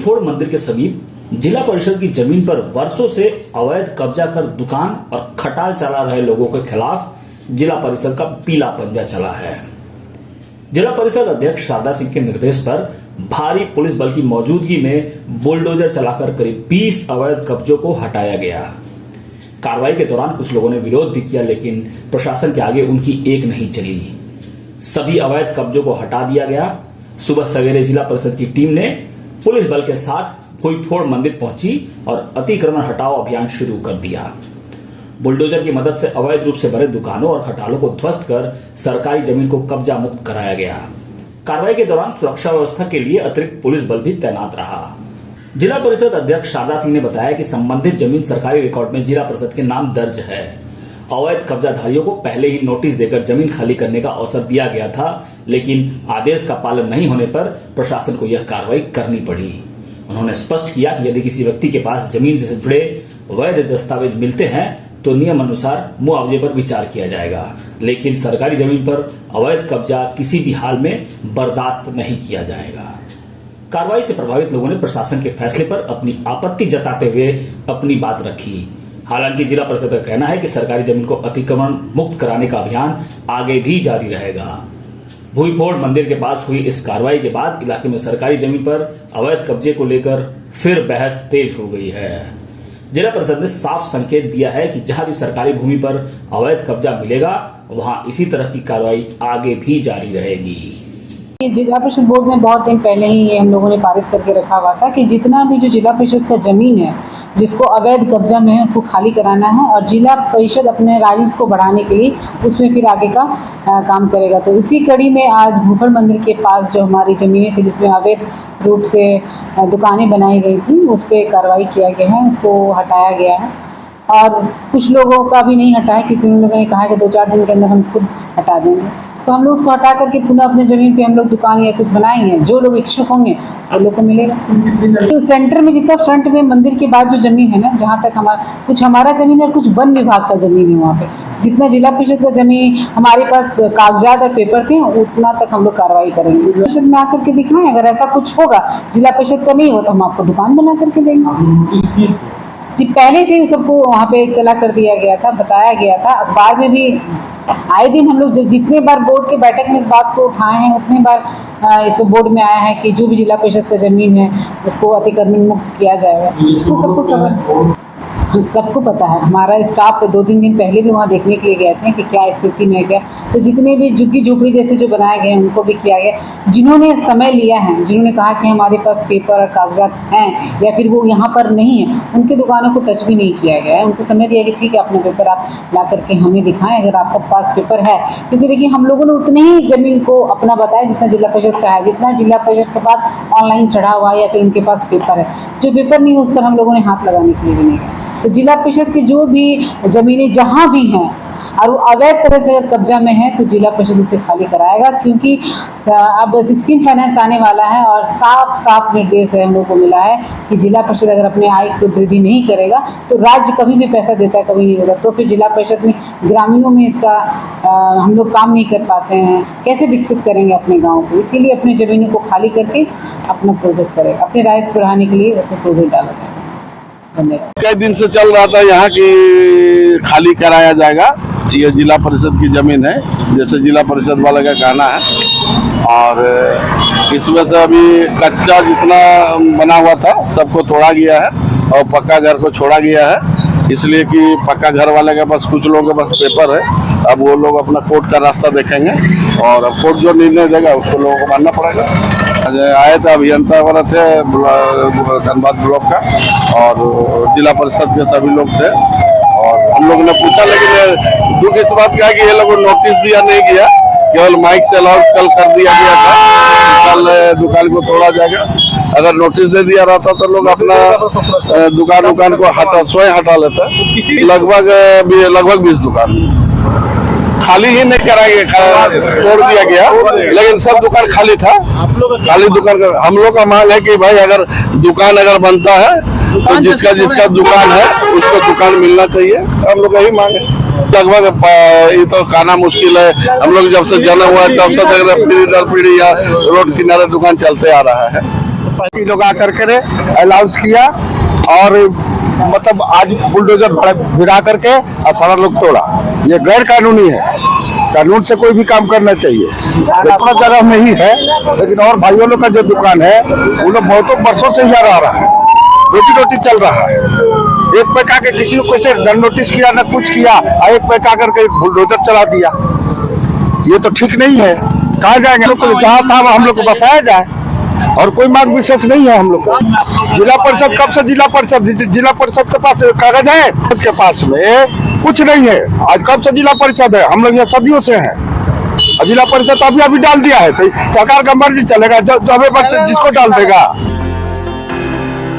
भुईफोड़ मंदिर के समीप जिला परिषद की जमीन पर वर्षों से अवैध कब्जा कर दुकान और खटाल चला रहे लोगों के खिलाफ जिला परिषद का पीला पंजा चला है। जिला परिषद अध्यक्ष शारदा सिंह के निर्देश पर भारी पुलिस बल की मौजूदगी में बुलडोजर चलाकर करीब 20 अवैध कब्जों को हटाया गया। कार्रवाई के दौरान कुछ लोगों ने विरोध भी किया, लेकिन प्रशासन के आगे उनकी एक नहीं चली। सभी अवैध कब्जों को हटा दिया गया। सुबह सवेरे जिला परिषद की टीम ने पुलिस बल के साथ भुईफोड़ मंदिर पहुंची और अतिक्रमण हटाओ अभियान शुरू कर दिया। बुलडोजर की मदद से अवैध रूप से भरे दुकानों और खटालों को ध्वस्त कर सरकारी जमीन को कब्जा मुक्त कराया गया। कार्रवाई के दौरान सुरक्षा व्यवस्था के लिए अतिरिक्त पुलिस बल भी तैनात रहा। जिला परिषद अध्यक्ष शारदा सिंह ने बताया कि संबंधित जमीन सरकारी रिकॉर्ड में जिला परिषद के नाम दर्ज है। अवैध कब्जाधारियों को पहले ही नोटिस देकर जमीन खाली करने का अवसर दिया गया था, लेकिन आदेश का पालन नहीं होने पर प्रशासन को यह कार्रवाई करनी पड़ी। उन्होंने स्पष्ट किया कि यदि किसी व्यक्ति के पास जमीन से जुड़े वैध दस्तावेज मिलते हैं तो नियम अनुसार मुआवजे पर विचार किया जाएगा, लेकिन सरकारी जमीन पर अवैध कब्जा किसी भी हाल में बर्दाश्त नहीं किया जाएगा। कार्रवाई से प्रभावित लोगों ने प्रशासन के फैसले पर अपनी आपत्ति जताते हुए अपनी बात रखी। हालांकि जिला परिषद का कहना है कि सरकारी जमीन को अतिक्रमण मुक्त कराने का अभियान आगे भी जारी रहेगा। भुईफोड़ मंदिर के पास हुई इस कार्रवाई के बाद इलाके में सरकारी जमीन पर अवैध कब्जे को लेकर फिर बहस तेज हो गई है। जिला परिषद ने साफ संकेत दिया है कि जहां भी सरकारी भूमि पर अवैध कब्जा मिलेगा वहां इसी तरह की कार्रवाई आगे भी जारी रहेगी। जिला परिषद बोर्ड में बहुत दिन पहले ही ये हम लोगों ने पारित करके रखा हुआ था कि जितना भी जो जिला परिषद का जमीन है जिसको अवैध कब्जा में है उसको खाली कराना है और जिला परिषद अपने राजस्व को बढ़ाने के लिए उसमें फिर आगे का काम करेगा। तो इसी कड़ी में आज भुईफोड़ मंदिर के पास जो हमारी ज़मीनें थी जिसमें अवैध रूप से दुकानें बनाई गई थी उस पर कार्रवाई किया गया है, उसको हटाया गया है। और कुछ लोगों का भी नहीं हटाया क्योंकि उन लोगों ने कहा कि 2-4 दिन के अंदर हम खुद हटा देंगे। तो हम लोग उसको हटा करके पुनः अपने ज़मीन पे हम लोग दुकान या कुछ बनाएंगे। जो लोग इच्छुक होंगे उन लोग को मिलेगा। तो सेंटर में जितना फ्रंट में मंदिर के बाद जो ज़मीन है ना, जहाँ तक हमारा ज़मीन है, कुछ वन विभाग का ज़मीन है वहाँ पे। जितना जिला परिषद का ज़मीन हमारे पास कागजात और पेपर थे उतना तक हम लोग कार्रवाई करेंगे। परिषद में आकर के दिखाएं, अगर ऐसा कुछ होगा जिला परिषद का नहीं हो तो हम आपको दुकान बना करके देंगे। जी पहले से ही सबको वहाँ पे इत्तला कर दिया गया था, बताया गया था। अखबार में भी आए दिन हम लोग जितने बार बोर्ड के बैठक में इस बात को उठाए हैं उतने बार इस बोर्ड में आया है कि जो भी जिला परिषद का जमीन है उसको अतिक्रमण मुक्त किया जाएगा। तो सबको पता है। हमारा स्टाफ 2-3 दिन पहले भी वहाँ देखने के लिए गए थे कि क्या स्थिति में क्या। तो जितने भी झुग्गी झोपड़ी जैसे जो बनाए गए हैं उनको भी किया गया। जिन्होंने समय लिया है, जिन्होंने कहा कि हमारे पास पेपर और कागजात हैं या फिर वो यहाँ पर नहीं है, उनके दुकानों को टच भी नहीं किया गया है। उनको समय दिया कि ठीक है अपना पेपर आप ला करके हमें दिखाएं अगर आपके पास पेपर है। क्योंकि देखिए हम लोगों ने उतने ही जमीन को अपना बताया जितना जिला परिषद का है, जितना जिला परिषद के पास ऑनलाइन चढ़ा हुआ है या फिर उनके पास पेपर है। जो पेपर नहीं है उस पर हम लोगों ने हाथ लगाने के लिए भी नहीं गए। तो जिला परिषद की जो भी ज़मीनें जहाँ भी हैं और वो अवैध तरह से कब्जा में है तो जिला परिषद उसे खाली कराएगा। क्योंकि अब 16 फाइनेंस आने वाला है और साफ निर्देश है हम लोग को मिला है कि जिला परिषद अगर अपने आय को वृद्धि नहीं करेगा तो राज्य कभी भी पैसा देता है, कभी नहीं देता। तो फिर जिला परिषद में ग्रामीणों में इसका हम लोग काम नहीं कर पाते हैं, कैसे विकसित करेंगे अपने गाँव को। इसीलिए अपनी ज़मीनों को खाली करके अपना प्रोजेक्ट करेगा, अपने राइट्स बढ़ाने के लिए उसमें प्रोजेक्ट डाला जाएगा। कई दिन से चल रहा था यहाँ की खाली कराया जाएगा। ये जिला परिषद की जमीन है जैसे जिला परिषद वाले का कहना है। और इसमें से अभी कच्चा जितना बना हुआ था सबको तोड़ा गया है और पक्का घर को छोड़ा गया है। इसलिए कि पक्का घर वाले के पास कुछ लोगों के पास पेपर है। अब वो लोग अपना कोर्ट का रास्ता देखेंगे और अब कोर्ट जो निर्णय देगा उसको लोगों को मानना पड़ेगा। आए थे अभियंता वाला थे धनबाद ब्लॉक का और जिला परिषद के सभी लोग थे और हम लोग ने पूछा, लेकिन दुख इस बात का कि ये लोग नोटिस दिया नहीं गया, केवल माइक से अनाउंस कल कर दिया गया था कल दुकान को तोड़ा जाएगा। अगर नोटिस दे दिया रहता तो लोग अपना दुकान को स्वयं हटा लेते। लगभग 20 दुकान खाली ही नहीं कराएंगे, तोड़ दिया गया, लेकिन सब दुकान खाली था। खाली दुकान हम लोग का मांग है कि भाई अगर दुकान बनता है तो जिसका दुकान है उसको दुकान मिलना चाहिए। हम लोग यही मांग है। लगभग ये तो कहना मुश्किल है, हम लोग जब से जन्म हुआ है तब से पीढ़ी दर पीढ़ी या रोड किनारे दुकान चलते आ रहा है। पार्टी लोग आकर के अनाउंस किया और मतलब आज बुलडोजर भिड़ा करके और सारा लोग तोड़ा। ये गैर कानूनी है, कानून से कोई भी काम करना चाहिए। अपना जगह में ही है, लेकिन और भाइयों लोग का जो दुकान है वो लोग बहुतों वर्षों से यहाँ रह रहा है, रोटी रोटी चल रहा है। एक पैका के किसी को कैसे दंड नोटिस किया न कुछ किया, और एक पैका करके बुलडोजर चला दिया। ये तो ठीक नहीं है। कहा जाएंगे लोग को जहाँ था हम लोग को बसाया जाए, और कोई मांग विशेष नहीं है हम लोग को। जिला परिषद कब से जिला परिषद के पास कागज है, के पास में कुछ नहीं है। आज कब से जिला परिषद है, हम लोग यहाँ सदियों से हैं। जिला परिषद अभी डाल दिया है, तो सरकार का मर्जी चलेगा, जो जिसको डाल देगा।